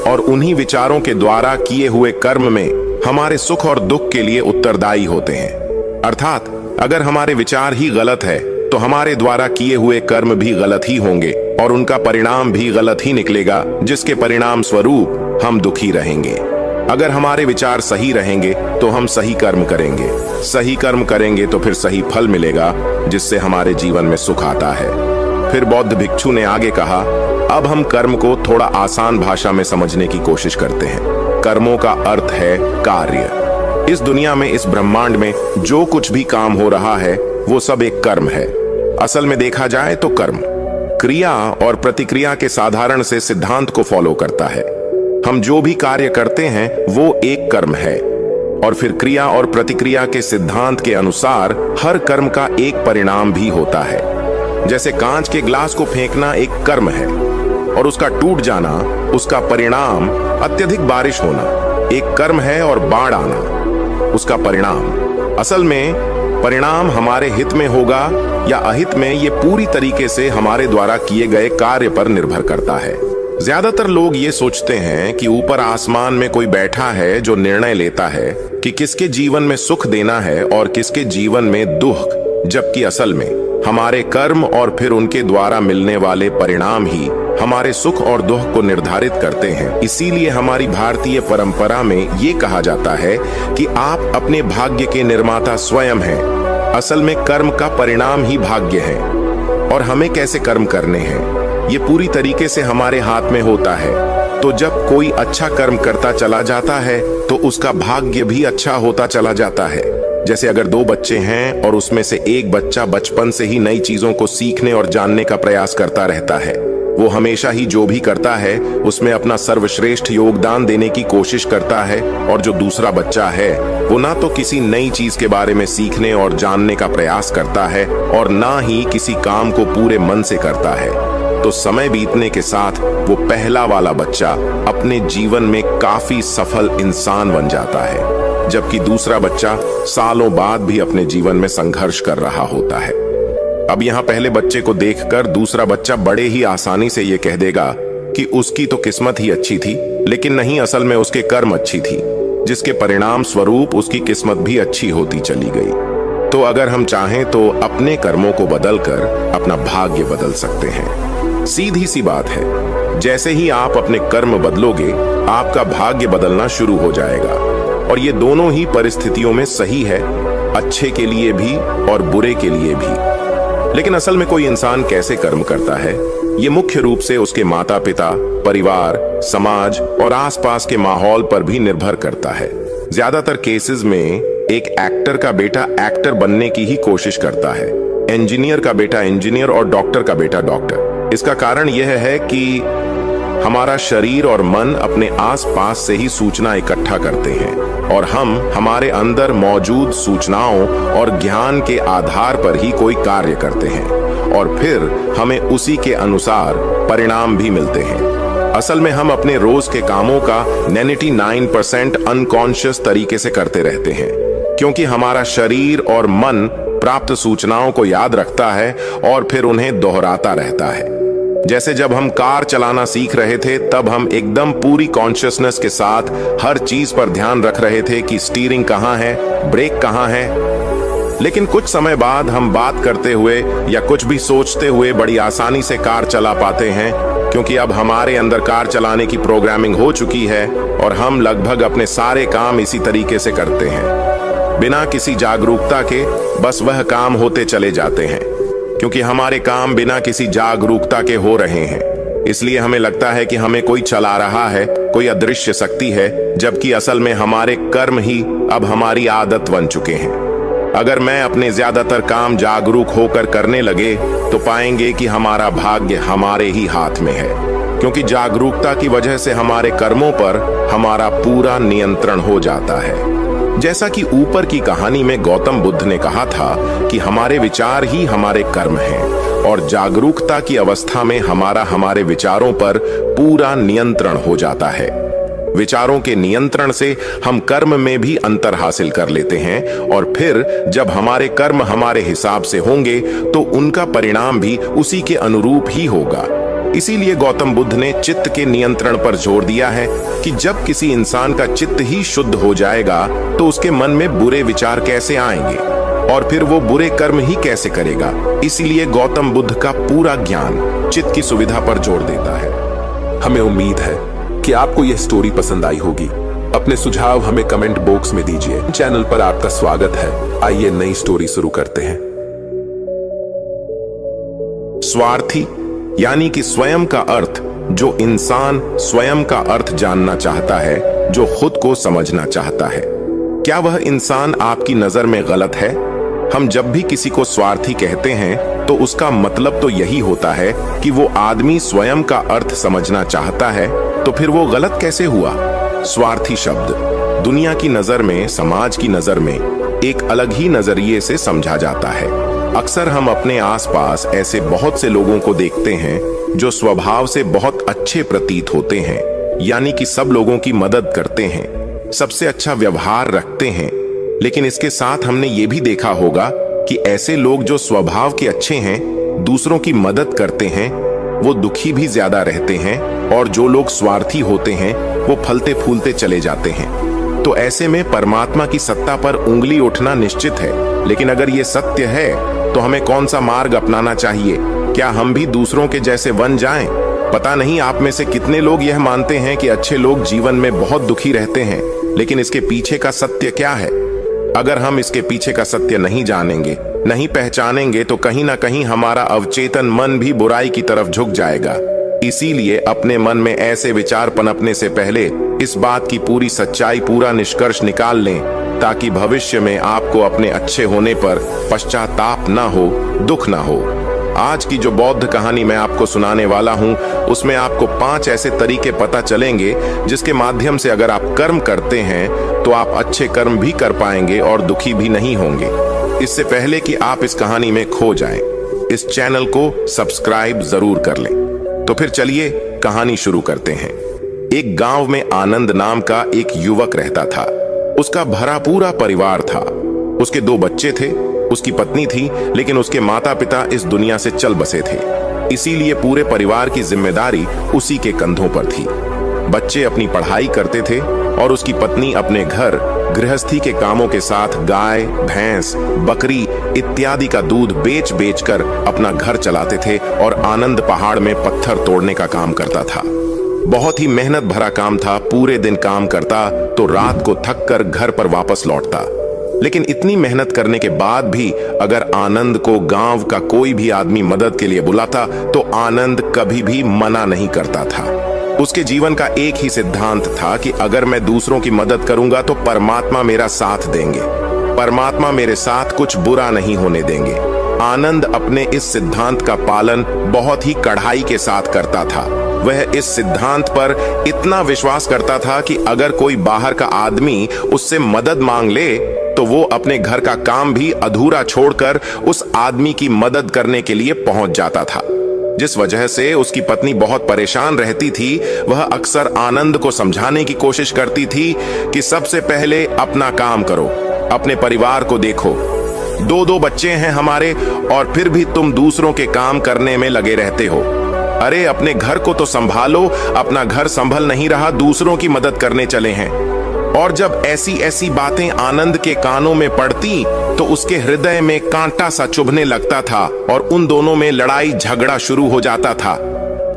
और उन्हीं विचारों के द्वारा किए हुए कर्म में हमारे सुख और दुख के लिए उत्तरदायी होते हैं। अर्थात अगर हमारे विचार ही गलत है तो हमारे द्वारा किए हुए कर्म भी गलत ही होंगे और उनका परिणाम भी गलत ही निकलेगा, जिसके परिणाम स्वरूप हम दुखी रहेंगे। अगर हमारे विचार सही रहेंगे तो हम सही कर्म करेंगे, सही कर्म करेंगे तो फिर सही फल मिलेगा, जिससे हमारे जीवन में सुख आता है। फिर बौद्ध भिक्षु ने आगे कहा, अब हम कर्म को थोड़ा आसान भाषा में समझने की कोशिश करते हैं। कर्मों का अर्थ है कार्य। इस दुनिया में, इस ब्रह्मांड में जो कुछ भी काम हो रहा है वो सब एक कर्म है। असल में देखा जाए तो कर्म क्रिया और प्रतिक्रिया के साधारण से सिद्धांत को फॉलो करता है। हम जो भी कार्य करते हैं वो एक कर्म है और फिर क्रिया और प्रतिक्रिया के सिद्धांत के अनुसार हर कर्म का एक परिणाम भी होता है। जैसे कांच के ग्लास को फेंकना एक कर्म है और उसका टूट जाना, उसका परिणाम अत्यधिक बारिश होना एक कर्म है और बाढ़ आना उसका परिणाम। असल में परिणाम हमारे हित में होगा या अहित में, ये पूरी तरीके से हमारे द्वारा किए गए कार्य पर निर्भर करता है। ज्यादातर लोग ये सोचते हैं कि ऊपर आसमान में कोई बैठा है जो निर्णय लेता है कि किसके जीवन में सुख देना है और किसके जीवन में दुख, जबकि असल में हमारे कर्म और फिर उनके द्वारा मिलने वाले परिणाम ही हमारे सुख और दुख को निर्धारित करते हैं। इसीलिए हमारी भारतीय परंपरा में ये कहा जाता है कि आप अपने भाग्य के निर्माता स्वयं हैं। असल में कर्म का परिणाम ही भाग्य है और हमें कैसे कर्म करने हैं ये पूरी तरीके से हमारे हाथ में होता है। तो जब कोई अच्छा कर्म करता चला जाता है तो उसका भाग्य भी अच्छा होता चला जाता है। जैसे अगर दो बच्चे हैं और उसमें से एक बच्चा बचपन से ही नई चीजों को सीखने और जानने का प्रयास करता रहता है, वो हमेशा ही जो भी करता है उसमें अपना सर्वश्रेष्ठ योगदान देने की कोशिश करता है, और जो दूसरा बच्चा है वो ना तो किसी नई चीज के बारे में सीखने और जानने का प्रयास करता है और ना ही किसी काम को पूरे मन से करता है। तो समय बीतने के साथ वो पहला वाला बच्चा अपने जीवन में काफी सफल इंसान बन जाता है, जबकि दूसरा बच्चा सालों बाद भी अपने जीवन में संघर्ष कर रहा होता है। अब यहाँ पहले बच्चे को देखकर दूसरा बच्चा बड़े ही आसानी से ये कह देगा कि उसकी तो किस्मत ही अच्छी थी, लेकिन नहीं, असल में उसके कर्म अच्छी थी, जिसके परिणाम स्वरूप उसकी किस्मत भी अच्छी होती चली गई। तो अगर हम चाहें तो अपने कर्मों को बदलकर अपना भाग्य बदल सकते हैं। सीधी सी बात है, जैसे ही आप अपने कर्म बदलोगे, आपका भाग्य बदलना शुरू हो जाएगा। और ये दोनों ही परिस्थितियों में सही है, अच्छे के लिए भी और बुरे के लिए भी। लेकिन असल में कोई इंसान कैसे कर्म करता है, ये मुख्य रूप से उसके माता पिता, परिवार, समाज और आसपास के माहौल पर भी निर्भर करता है। ज्यादातर केसेस में एक एक्टर का बेटा एक्टर बनने की ही कोशिश करता है, इंजीनियर का बेटा इंजीनियर और डॉक्टर का बेटा डॉक्टर। इसका कारण यह है कि हमारा शरीर और मन अपने आसपास से ही सूचना इकट्ठा करते हैं और हम हमारे अंदर मौजूद सूचनाओं और ज्ञान के आधार पर ही कोई कार्य करते हैं और फिर हमें उसी के अनुसार परिणाम भी मिलते हैं। असल में हम अपने रोज के कामों का 99% अनकॉन्शियस तरीके से करते रहते हैं, क्योंकि हमारा शरीर और मन प्राप्त सूचनाओं को याद रखता है और फिर उन्हें दोहराता रहता है। जैसे जब हम कार चलाना सीख रहे थे, तब हम एकदम पूरी कॉन्शियसनेस के साथ हर चीज पर ध्यान रख रहे थे कि स्टीयरिंग कहाँ है, ब्रेक कहाँ है। लेकिन कुछ समय बाद हम बात करते हुए या कुछ भी सोचते हुए बड़ी आसानी से कार चला पाते हैं, क्योंकि अब हमारे अंदर कार चलाने की प्रोग्रामिंग हो चुकी है और हम लगभग अपने सारे काम इसी तरीके से करते हैं, बिना किसी जागरूकता के। बस वह काम होते चले जाते हैं, क्योंकि हमारे काम बिना किसी जागरूकता के हो रहे हैं। इसलिए हमें लगता है कि हमें कोई चला रहा है, कोई अदृश्य शक्ति है, जबकि असल में हमारे कर्म ही अब हमारी आदत बन चुके हैं। अगर मैं अपने ज्यादातर काम जागरूक होकर करने लगे तो पाएंगे कि हमारा भाग्य हमारे ही हाथ में है, क्योंकि जागरूकता की वजह से हमारे कर्मों पर हमारा पूरा नियंत्रण हो जाता है। जैसा कि ऊपर की कहानी में गौतम बुद्ध ने कहा था कि हमारे विचार ही हमारे कर्म हैं और जागरूकता की अवस्था में हमारे विचारों पर पूरा नियंत्रण हो जाता है। विचारों के नियंत्रण से हम कर्म में भी अंतर हासिल कर लेते हैं और फिर जब हमारे कर्म हमारे हिसाब से होंगे तो उनका परिणाम भी उसी के अनुरूप ही होगा। इसीलिए गौतम बुद्ध ने चित्त के नियंत्रण पर जोर दिया है कि जब किसी इंसान का चित्त ही शुद्ध हो जाएगा तो उसके मन में बुरे विचार कैसे आएंगे और फिर वो बुरे कर्म ही कैसे करेगा। इसीलिए गौतम बुद्ध का पूरा ज्ञान चित्त की सुविधा पर जोर देता है।
हमें उम्मीद है कि आपको यह स्टोरी पसंद आई होगी। अपने सुझाव हमें कमेंट बॉक्स में दीजिए। चैनल पर आपका स्वागत है। आइए नई स्टोरी शुरू करते हैं।
स्वार्थी यानी कि स्वयं का अर्थ, जो इंसान स्वयं का अर्थ जानना चाहता है, जो खुद को समझना चाहता है। क्या वह इंसान आपकी नजर में गलत है? हम जब भी किसी को स्वार्थी कहते हैं तो उसका मतलब तो यही होता है कि वो आदमी स्वयं का अर्थ समझना चाहता है, तो फिर वो गलत कैसे हुआ? स्वार्थी शब्द दुनिया की नजर में, समाज की नजर में एक अलग ही नजरिए से समझा जाता है। अक्सर हम अपने आसपास ऐसे बहुत से लोगों को देखते हैं जो स्वभाव से बहुत अच्छे प्रतीत होते हैं, यानी कि सब लोगों की मदद करते हैं, सबसे अच्छा व्यवहार रखते हैं। लेकिन इसके साथ हमने ये भी देखा होगा कि ऐसे लोग जो स्वभाव के अच्छे हैं, दूसरों की मदद करते हैं, वो दुखी भी ज्यादा रहते हैं और जो लोग स्वार्थी होते हैं वो फलते फूलते चले जाते हैं। तो ऐसे में परमात्मा की सत्ता पर उंगली उठना निश्चित है। लेकिन अगर ये सत्य है तो हमें कौन सा मार्ग अपनाना चाहिए? क्या हम भी दूसरों के जैसे बन जाएं? पता नहीं आप में से कितने लोग यह मानते हैं कि अच्छे लोग जीवन में बहुत दुखी रहते हैं, लेकिन इसके पीछे का सत्य क्या है? अगर हम इसके पीछे का सत्य नहीं जानेंगे, नहीं पहचानेंगे, तो कहीं ना कहीं हमारा अवचेतन मन भी बुराई की तरफ झुक जाएगा। इसीलिए अपने मन में ऐसे विचार पनपने से पहले इस बात की पूरी सच्चाई, पूरा निष्कर्ष निकाल लें, ताकि भविष्य में आपको अपने अच्छे होने पर पश्चाताप ना हो, दुख ना हो। आज की जो बौद्ध कहानी मैं आपको सुनाने वाला हूं, उसमें आपको 5 ऐसे तरीके पता चलेंगे जिसके माध्यम से अगर आप कर्म करते हैं तो आप अच्छे कर्म भी कर पाएंगे और दुखी भी नहीं होंगे। इससे पहले कि आप इस कहानी में खो जाएं, इस चैनल को सब्सक्राइब जरूर कर लें। तो फिर चलिए कहानी शुरू करते हैं। एक गांव में आनंद नाम का एक युवक रहता था। उसका भरा पूरा परिवार था। उसके 2 बच्चे थे, उसकी पत्नी थी, लेकिन उसके माता पिता इस दुनिया से चल बसे थे। इसीलिए पूरे परिवार की जिम्मेदारी उसी के कंधों पर थी। बच्चे अपनी पढ़ाई करते थे और उसकी पत्नी अपने घर गृहस्थी के कामों के साथ गाय, भैंस, बकरी इत्यादि का दूध बेच बेच कर अपना घर चलाते थे और आनंद पहाड़ में पत्थर तोड़ने का काम करता था। बहुत ही मेहनत भरा काम था। पूरे दिन काम करता तो रात को थक कर घर पर वापस लौटता। लेकिन इतनी मेहनत करने के बाद भी अगर आनंद को गांव का कोई भी आदमी मदद के लिए बुलाता तो आनंद कभी भी मना नहीं करता था। उसके जीवन का एक ही सिद्धांत था कि अगर मैं दूसरों की मदद करूंगा तो परमात्मा मेरा साथ देंगे, परमात्मा मेरे साथ कुछ बुरा नहीं होने देंगे। आनंद अपने इस सिद्धांत का पालन बहुत ही कड़ाई के साथ करता था। वह इस सिद्धांत पर इतना विश्वास करता था कि अगर कोई बाहर का आदमी उससे मदद मांग ले तो वो अपने घर का काम भी अधूरा छोड़कर उस आदमी की मदद करने के लिए पहुंच जाता था। जिस वजह से उसकी पत्नी बहुत परेशान रहती थी। वह अक्सर आनंद को समझाने की कोशिश करती थी कि सबसे पहले अपना काम करो, अपने परिवार को देखो। 2 बच्चे हैं हमारे और फिर भी तुम दूसरों के काम करने में लगे रहते हो। अरे अपने घर को तो संभालो, अपना घर संभल नहीं रहा, दूसरों की मदद करने चले हैं। और जब ऐसी ऐसी बातें आनंद के कानों में पड़ती तो उसके हृदय में कांटा सा चुभने लगता था और उन दोनों में लड़ाई झगड़ा शुरू हो जाता था।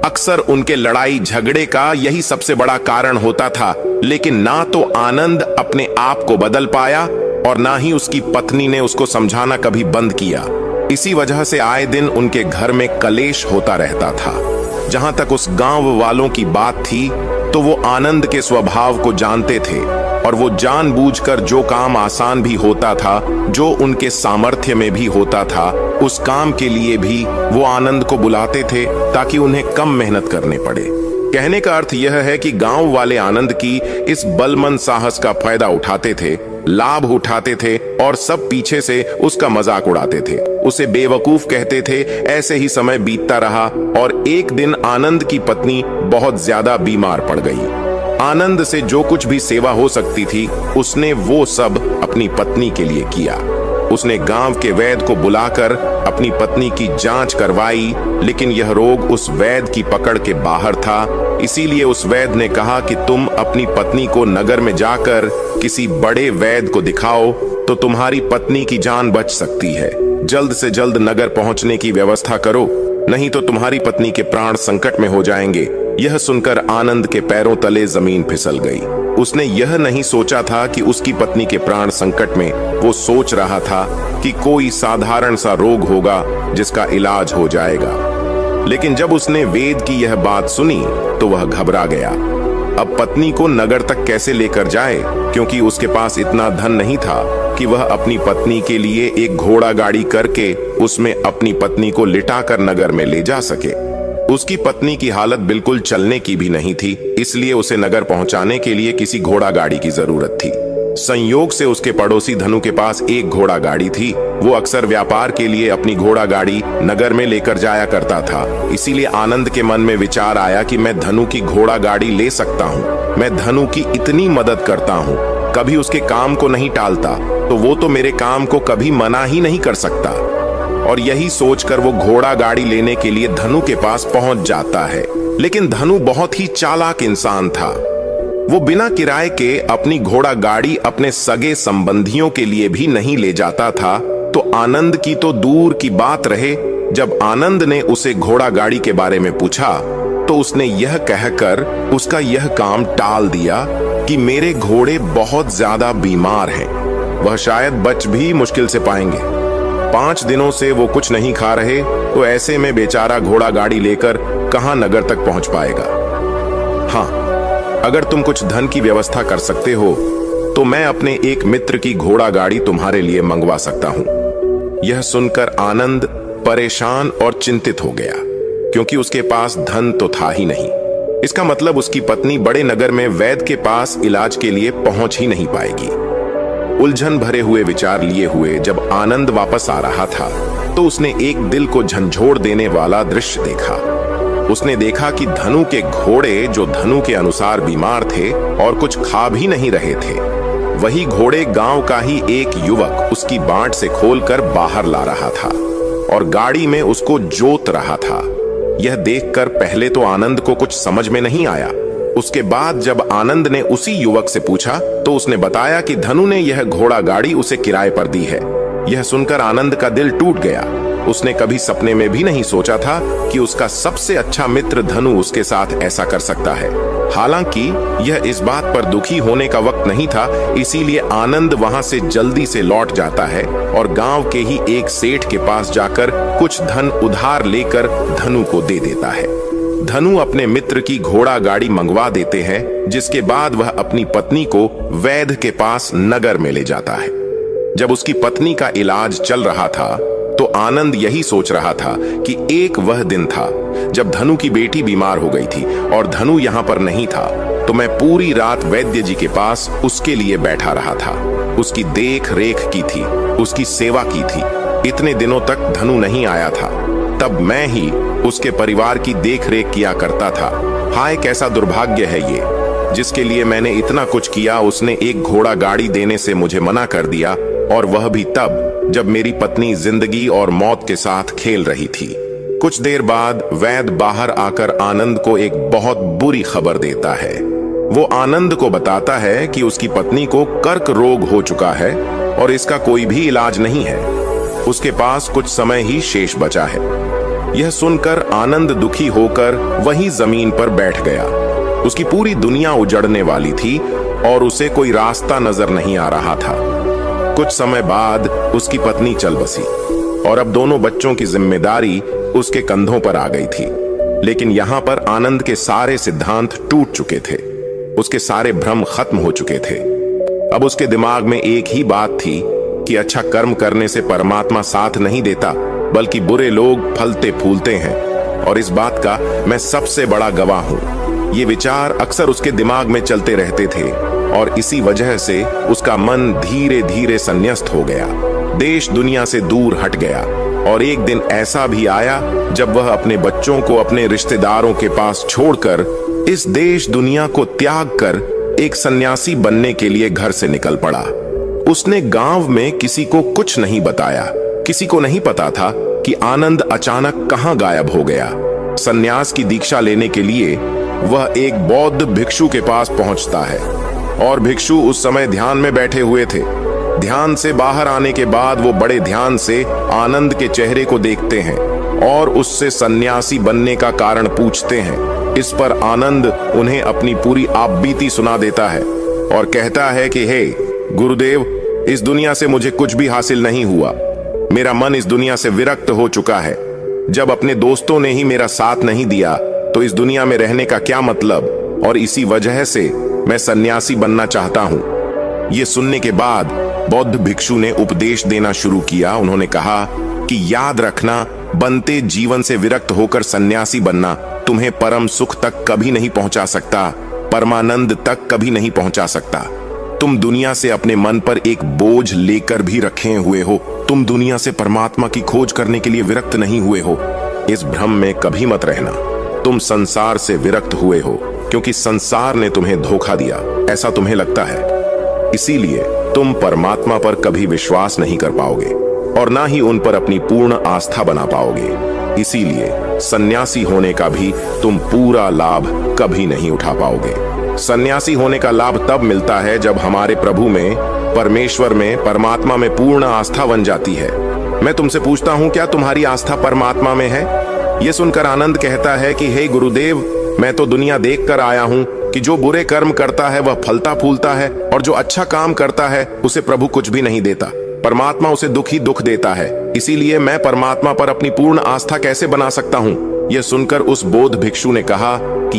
अक्सर उनके लड़ाई झगड़े का यही सबसे बड़ा कारण होता था। लेकिन ना तो आनंद अपने आप को बदल पाया और ना ही उसकी पत्नी ने उसको समझाना कभी बंद किया। इसी वजह से आए दिन उनके घर में कलेश होता रहता था। जहां तक उस गांव वालों की बात थी तो वो आनंद के स्वभाव को जानते थे और वो जानबूझकर जो काम आसान भी होता था, जो उनके सामर्थ्य में भी होता था, उस काम के लिए भी वो आनंद को बुलाते थे ताकि उन्हें कम मेहनत करने पड़े। कहने का अर्थ यह है कि गांव वाले आनंद की इस बलमंद साहस का फायदा उठाते थे, लाभ उठाते थे और सब पीछे से उसका मजाक उड़ाते थे, उसे बेवकूफ कहते थे। ऐसे ही समय बीतता रहा और एक दिन आनंद की पत्नी बहुत ज्यादा बीमार पड़ गई। आनंद से जो कुछ भी सेवा हो सकती थी उसने वो सब अपनी पत्नी के लिए किया। उसने गांव के वैद्य को बुलाकर अपनी पत्नी की जांच करवाई, लेकिन यह रोग उस वैद्य की पकड़ के बाहर था। इसीलिए उस वैद्य ने कहा कि तुम अपनी पत्नी को नगर में जाकर किसी बड़े वैद्य को दिखाओ तो तुम्हारी पत्नी की जान बच सकती है। जल्द से जल्द नगर पहुंचने की व्यवस्था करो, नहीं तो तुम्हारी पत्नी के प्राण संकट में हो जाएंगे। यह सुनकर आनंद के पैरों तले जमीन फिसल गई। उसने यह नहीं सोचा था कि उसकी पत्नी के प्राण संकट में। वो सोच रहा था कि कोई साधारण सा रोग होगा जिसका इलाज हो जाएगा। लेकिन जब उसने वेद की यह बात सुनी तो वह घबरा गया। अब पत्नी को नगर तक कैसे लेकर जाए, क्योंकि उसके पास इतना धन नहीं था कि वह अपनी पत्नी के लिए एक घोड़ा गाड़ी करके उसमें अपनी पत्नी को लिटाकर नगर में ले जा सके। उसकी पत्नी की हालत बिल्कुल चलने की भी नहीं थी, इसलिए उसे नगर पहुंचाने के लिए किसी घोड़ा गाड़ी की जरूरत थी। संयोग से उसके पड़ोसी धनु के पास एक घोड़ा गाड़ी थी। वो अक्सर व्यापार के लिए अपनी घोड़ा गाड़ी नगर में लेकर जाया करता था। इसीलिए आनंद के मन में विचार आया कि मैं धनु की घोड़ा गाड़ी ले सकता हूँ। मैं धनु की इतनी मदद करता हूँ, कभी उसके काम को नहीं टालता, तो वो तो मेरे काम को कभी मना ही नहीं कर सकता। और यही सोचकर वो घोड़ा गाड़ी लेने के लिए धनु के पास पहुंच जाता है। लेकिन धनु बहुत ही चालाक इंसान था। वो बिना किराए के अपनी घोड़ा गाड़ी अपने सगे संबंधियों के लिए भी नहीं ले जाता था। तो आनंद की तो दूर की बात रहे, जब आनंद ने उसे घोड़ा गाड़ी के बारे में पूछा तो उसने यह कहकर उसका यह काम टाल दिया कि मेरे घोड़े बहुत ज्यादा बीमार हैं, वह शायद बच भी मुश्किल से पाएंगे। 5 दिनों से वो कुछ नहीं खा रहे, तो ऐसे में बेचारा घोड़ा गाड़ी लेकर कहां नगर तक पहुंच पाएगा। हाँ, अगर तुम कुछ धन की व्यवस्था कर सकते हो तो मैं अपने एक मित्र की घोड़ा गाड़ी तुम्हारे लिए मंगवा सकता हूं। यह सुनकर आनंद परेशान और चिंतित हो गया, क्योंकि उसके पास धन तो था ही नहीं। इसका मतलब उसकी पत्नी बड़े नगर में वैद्य के पास इलाज के लिए पहुंच ही नहीं पाएगी। उलझन भरे हुए विचार लिए हुए जब आनंद वापस आ रहा था तो उसने एक दिल को झंझोड़ देने वाला दृश्य देखा। उसने देखा कि धनु के घोड़े, जो धनु के अनुसार बीमार थे और कुछ खा भी नहीं रहे थे, वही घोड़े गांव का ही एक युवक उसकी बांट से खोलकर बाहर ला रहा था और गाड़ी में उसको जोत रहा था। यह देखकर पहले तो आनंद को कुछ समझ में नहीं आया। उसके बाद जब आनंद ने उसी युवक से पूछा तो उसने बताया कि धनु ने यह घोड़ा गाड़ी उसे किराए पर दी है। यह सुनकर आनंद का दिल टूट गया। उसने कभी सपने में भी नहीं सोचा था कि उसका सबसे अच्छा मित्र धनु उसके साथ ऐसा कर सकता है। हालांकि यह इस बात पर दुखी होने का वक्त नहीं था, इसीलिए आनंद वहां से जल्दी से लौट जाता है और गांव के ही एक सेठ के पास जाकर कुछ धन उधार लेकर धनु को दे देता है। धनु अपने मित्र की घोड़ा गाड़ी मंगवा देते हैं, जिसके बाद वह अपनी पत्नी को वैद्य के पास नगर में ले जाता है। जब उसकी पत्नी का इलाज चल रहा था तो आनंद यही सोच रहा था कि एक वह दिन था जब धनु की बेटी बीमार हो गई थी और धनु यहाँ पर नहीं था, तो मैं पूरी रात वैद्य जी के पास उसके लिए बैठा रहा था। उसकी देख रेख की थी, उसकी सेवा की थी। इतने दिनों तक धनु नहीं आया था, तब मैं ही उसके परिवार की देख रेख किया करता था। हाय कैसा दुर्भाग्य है ये, जिसके लिए मैंने इतना कुछ किया, उसने एक घोड़ा गाड़ी देने से मुझे मना कर दिया, और वह भी तब जब मेरी पत्नी जिंदगी और मौत के साथ खेल रही थी। कुछ देर बाद वैद्य बाहर आकर आनंद को एक बहुत बुरी खबर देता है। वो आनंद को बताता है कि उसकी पत्नी को कर्क रोग हो चुका है और इसका कोई भी इलाज नहीं है। उसके पास कुछ समय ही शेष बचा है। यह सुनकर आनंद दुखी होकर वहीं जमीन पर बैठ गया। उसकी पूरी दुनिया उजड़ने वाली थी और उसे कोई रास्ता नजर नहीं आ रहा था। कुछ समय बाद उसकी पत्नी चल बसी और अब दोनों बच्चों की जिम्मेदारी उसके कंधों पर आ गई थी। लेकिन यहाँ पर आनंद के सारे सिद्धांत टूट चुके थे, उसके सारे भ्रम खत्म हो चुके थे। अब उसके दिमाग में एक ही बात थी कि अच्छा कर्म करने से परमात्मा साथ नहीं देता, बल्कि बुरे लोग फलते फूलते हैं, और इस बात का मैं सबसे बड़ा गवाह हूं। ये विचार अक्सर उसके दिमाग में चलते रहते थे और इसी वजह से उसका मन धीरे धीरे संन्यस्त हो गया, देश दुनिया से दूर हट गया। और एक दिन ऐसा भी आया जब वह अपने बच्चों को अपने रिश्तेदारों के पास छोड़कर इस देश दुनिया को त्याग कर एक सन्यासी बनने के लिए घर से निकल पड़ा। उसने गांव में किसी को कुछ नहीं बताया। किसी को नहीं पता था कि आनंद अचानक कहां गायब हो गया। सन्यास की दीक्षा लेने के लिए वह एक बौद्ध भिक्षु के पास पहुंचता है और भिक्षु उस समय ध्यान में बैठे हुए थे। ध्यान से बाहर आने के बाद वो बड़े ध्यान से आनंद के चेहरे को देखते हैं और उससे सन्यासी बनने का कारण पूछते हैं। इस पर आनंद उन्हें अपनी पूरी आपबीती सुना देता है और कहता है कि हे गुरुदेव, इस दुनिया से मुझे कुछ भी हासिल नहीं हुआ। मेरा मन इस दुनिया से विरक्त हो चुका है। जब अपने दोस्तों ने ही मेरा साथ नहीं दिया तो इस दुनिया में रहने का क्या मतलब, और इसी वजह से मैं सन्यासी बनना चाहता हूं। ये सुनने के बाद बौद्ध भिक्षु ने उपदेश देना शुरू किया। उन्होंने कहा कि याद रखना, बनते जीवन से विरक्त होकर सन्यासी बनना तुम्हें परम सुख तक कभी नहीं पहुंचा सकता, परमानंद तक कभी नहीं पहुंचा सकता। तुम दुनिया से अपने मन पर एक बोझ लेकर भी रखे हुए हो। तुम दुनिया से परमात्मा की खोज करने के लिए विरक्त नहीं हुए हो। इस भ्रम में कभी मत रहना। तुम संसार से विरक्त हुए हो क्योंकि संसार ने तुम्हें धोखा दिया, ऐसा तुम्हें लगता है। इसीलिए तुम परमात्मा पर कभी विश्वास नहीं कर पाओगे और ना ही उन पर अपनी पूर्ण आस्था बना पाओगे। इसीलिए सन्यासी होने का भी तुम पूरा लाभ कभी नहीं उठा पाओगे। सन्यासी होने का लाभ तब मिलता है जब हमारे प्रभु में, परमेश्वर में, परमात्मा में पूर्ण आस्था बन जाती है। मैं तुमसे पूछता हूं, क्या तुम्हारी आस्था परमात्मा में है? यह सुनकर आनंद कहता है कि हे गुरुदेव, मैं तो दुनिया देख कर आया हूं कि जो बुरे कर्म करता है वह फलता फूलता है और जो अच्छा काम करता है उसे प्रभु कुछ भी नहीं देता। परमात्मा उसे दुख ही दुख देता है। इसीलिए मैं परमात्मा पर अपनी पूर्ण आस्था कैसे बना सकता हूं? यह सुनकर उस बौद्ध भिक्षु ने कहा कि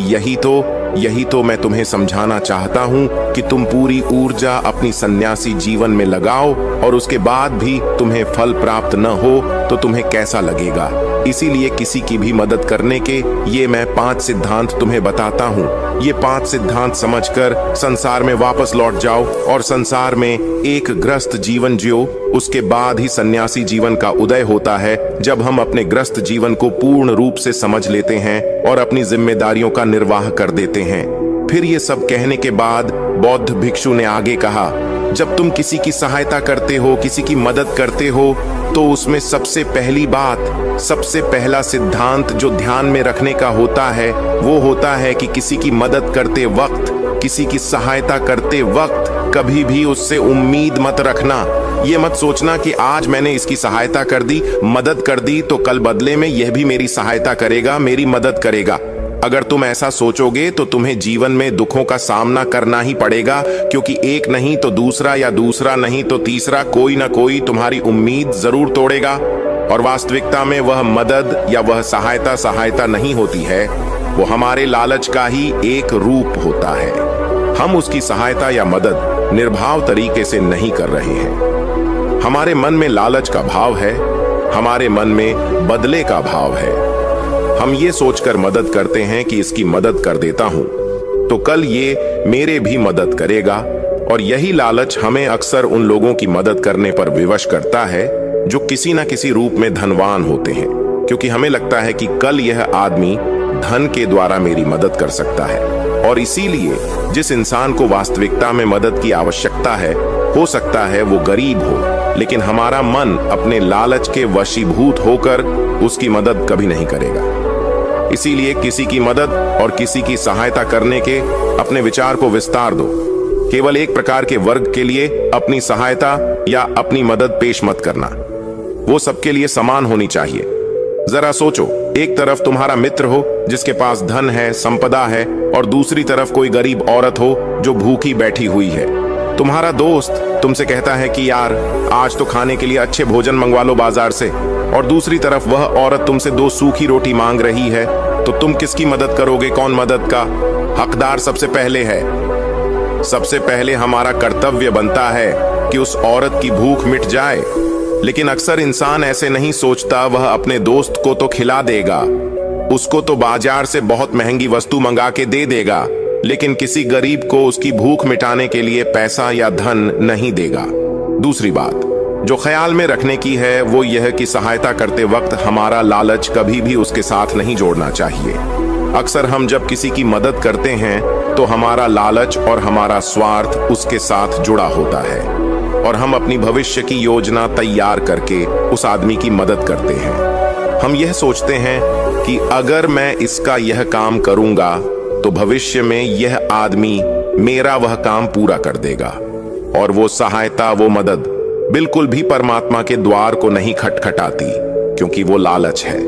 यही तो मैं तुम्हें समझाना चाहता हूं कि तुम पूरी ऊर्जा अपनी सन्यासी जीवन में लगाओ और उसके बाद भी तुम्हें फल प्राप्त न हो तो तुम्हें कैसा लगेगा। इसीलिए किसी की भी मदद करने के ये मैं 5 सिद्धांत तुम्हें बताता हूँ। ये 5 सिद्धांत समझकर संसार में वापस लौट जाओ और संसार में एक ग्रस्त जीवन जियो। उसके बाद ही सन्यासी जीवन का उदय होता है, जब हम अपने ग्रस्त जीवन को पूर्ण रूप से समझ लेते हैं और अपनी जिम्मेदारियों का निर्वाह कर देते हैं। फिर ये सब कहने के बाद बौद्ध भिक्षु ने आगे कहा, जब तुम किसी की सहायता करते हो, किसी की मदद करते हो, तो उसमें सबसे पहली बात, सबसे पहला सिद्धांत जो ध्यान में रखने का होता है वो होता है कि किसी की मदद करते वक्त, किसी की सहायता करते वक्त कभी भी उससे उम्मीद मत रखना। ये मत सोचना कि आज मैंने इसकी सहायता कर दी, मदद कर दी, तो कल बदले में यह भी मेरी सहायता करेगा, मेरी मदद करेगा। अगर तुम ऐसा सोचोगे तो तुम्हें जीवन में दुखों का सामना करना ही पड़ेगा, क्योंकि एक नहीं तो दूसरा, या दूसरा नहीं तो तीसरा, कोई ना कोई तुम्हारी उम्मीद जरूर तोड़ेगा। और वास्तविकता में वह मदद या वह सहायता नहीं होती है, वो हमारे लालच का ही एक रूप होता है। हम उसकी सहायता या मदद निर्भाव तरीके से नहीं कर रहे हैं। हमारे मन में लालच का भाव है, हमारे मन में बदले का भाव है। हम ये सोचकर मदद करते हैं कि इसकी मदद कर देता हूं तो कल ये मेरे भी मदद करेगा, और यही लालच हमें अक्सर उन लोगों की मदद करने पर विवश करता है जो किसी न किसी रूप में धनवान होते हैं, क्योंकि हमें लगता है कि कल यह आदमी धन के द्वारा मेरी मदद कर सकता है। और इसीलिए जिस इंसान को वास्तविकता में मदद की आवश्यकता है, हो सकता है वो गरीब हो, लेकिन हमारा मन अपने लालच के वशीभूत होकर उसकी मदद कभी नहीं करेगा। इसीलिए किसी की मदद और किसी की सहायता करने के अपने विचार को विस्तार दो। केवल एक प्रकार के वर्ग के लिए अपनी सहायता या अपनी मदद पेश मत करना, वो सबके लिए समान होनी चाहिए। जरा सोचो, एक तरफ तुम्हारा मित्र हो जिसके पास धन है, संपदा है, और दूसरी तरफ कोई गरीब औरत हो जो भूखी बैठी हुई है। तुम्हारा दोस्त तुमसे कहता है कि यार आज तो खाने के लिए अच्छे भोजन मंगवा लो बाजार से, और दूसरी तरफ वह औरत तुमसे 2 सूखी रोटी मांग रही है, तो तुम किसकी मदद करोगे? कौन मदद का हकदार सबसे पहले है? सबसे पहले हमारा कर्तव्य बनता है कि उस औरत की भूख मिट जाए। लेकिन अक्सर इंसान ऐसे नहीं सोचता, वह अपने दोस्त को तो खिला देगा, उसको तो बाजार से बहुत महंगी वस्तु मंगा के दे देगा, लेकिन किसी गरीब को उसकी भूख मिटाने के लिए पैसा या धन नहीं देगा। दूसरी बात जो ख्याल में रखने की है वो यह कि सहायता करते वक्त हमारा लालच कभी भी उसके साथ नहीं जोड़ना चाहिए। अक्सर हम जब किसी की मदद करते हैं तो हमारा लालच और हमारा स्वार्थ उसके साथ जुड़ा होता है, और हम अपनी भविष्य की योजना तैयार करके उस आदमी की मदद करते हैं। हम यह सोचते हैं कि अगर मैं इसका यह काम करूंगा तो भविष्य में यह आदमी मेरा वह काम पूरा कर देगा, और वो सहायता, वो मदद बिल्कुल भी परमात्मा के द्वार को नहीं खटखटाती, क्योंकि वो लालच है।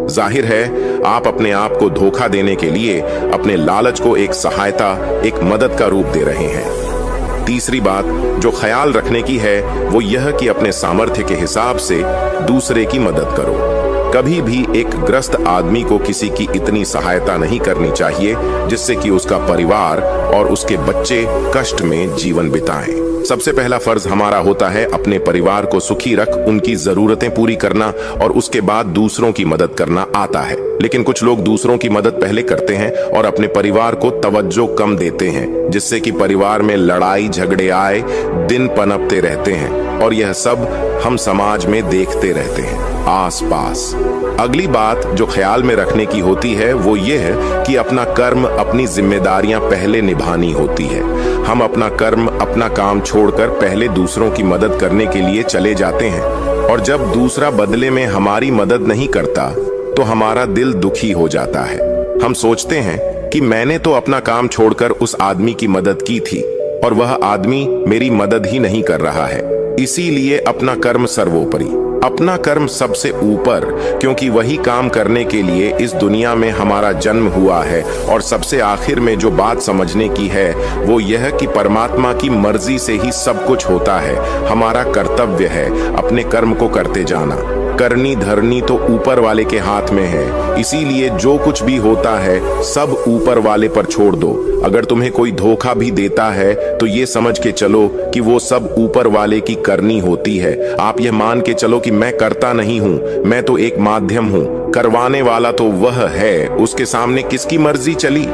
जाहिर है आप अपने आप को धोखा देने के लिए अपने लालच को एक सहायता, एक मदद का रूप दे रहे हैं। तीसरी बात जो ख्याल रखने की है वो यह कि अपने सामर्थ्य के हिसाब से दूसरे की मदद करो। कभी भी एक ग्रस्त आदमी को किसी की इतनी सहायता नहीं करनी चाहिए जिससे कि उसका परिवार और उसके बच्चे कष्ट में जीवन बिताएं। सबसे पहला फर्ज हमारा होता है अपने परिवार को सुखी रख, उनकी जरूरतें पूरी करना, और उसके बाद दूसरों की मदद करना आता है। लेकिन कुछ लोग दूसरों की मदद पहले करते हैं और अपने परिवार को तवज्जो कम देते हैं, जिससे कि परिवार में लड़ाई झगड़े आए दिन पनपते रहते हैं, और यह सब हम समाज में देखते रहते हैं आसपास। अगली बात जो ख्याल में रखने की होती है वो ये है कि अपना कर्म, अपनी जिम्मेदारियां पहले निभानी होती है। हम अपना कर्म, अपना काम छोड़कर पहले दूसरों की मदद करने के लिए चले जाते हैं, और जब दूसरा बदले में हमारी मदद नहीं करता तो हमारा दिल दुखी हो जाता है। हम सोचते हैं कि मैंने तो अपना काम छोड़कर उस आदमी की मदद की थी और वह आदमी मेरी मदद ही नहीं कर रहा है। इसीलिए अपना कर्म सर्वोपरि, अपना कर्म सबसे ऊपर, क्योंकि वही काम करने के लिए इस दुनिया में हमारा जन्म हुआ है। और सबसे आखिर में जो बात समझने की है वो यह कि परमात्मा की मर्जी से ही सब कुछ होता है। हमारा कर्तव्य है अपने कर्म को करते जाना। करनी धरनी तो ऊपर वाले के हाथ में है, इसीलिए जो कुछ भी होता है सब ऊपर वाले पर छोड़ दो। अगर तुम्हें कोई धोखा भी देता है तो ये समझ के चलो कि वो सब ऊपर वाले की करनी होती है। आप यह मान के चलो कि मैं करता नहीं हूँ, मैं तो एक माध्यम हूँ, करवाने वाला तो वह है, उसके सामने किसकी मर्जी चली।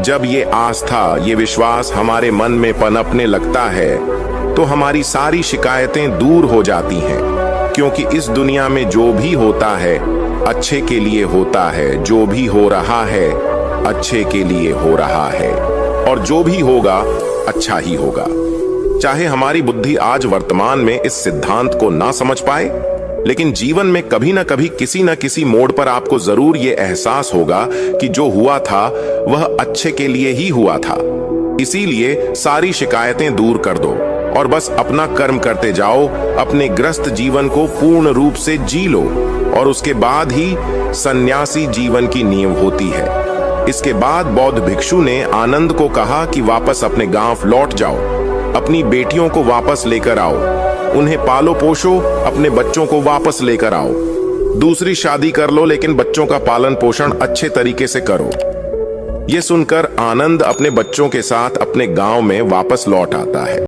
जब ये आस्था, ये विश्वास हमारे मन में पनपने लगता है तो हमारी सारी शिकायतें दूर हो जाती हैं, क्योंकि इस दुनिया में जो भी होता है अच्छे के लिए होता है, जो भी हो रहा है अच्छे के लिए हो रहा है, और जो भी होगा अच्छा ही होगा। चाहे हमारी बुद्धि आज वर्तमान में इस सिद्धांत को ना समझ पाए, लेकिन जीवन में कभी ना कभी किसी न किसी मोड़ पर आपको जरूर ये एहसास होगा कि जो हुआ था वह अच्छे के लिए ही हुआ था। इसीलिए सारी शिकायतें दूर कर दो और बस अपना कर्म करते जाओ, अपने ग्रस्त जीवन को पूर्ण रूप से जी लो, और उसके बाद ही सन्यासी जीवन की नींव होती है। इसके बाद बौद्ध भिक्षु ने आनंद को कहा कि वापस अपने गांव लौट जाओ, अपनी बेटियों को वापस लेकर आओ, उन्हें पालो पोषो, अपने बच्चों को वापस लेकर आओ, दूसरी शादी कर लो लेकिन बच्चों का पालन पोषण अच्छे तरीके से करो। यह सुनकर आनंद अपने बच्चों के साथ अपने गांव में वापस लौट आता है।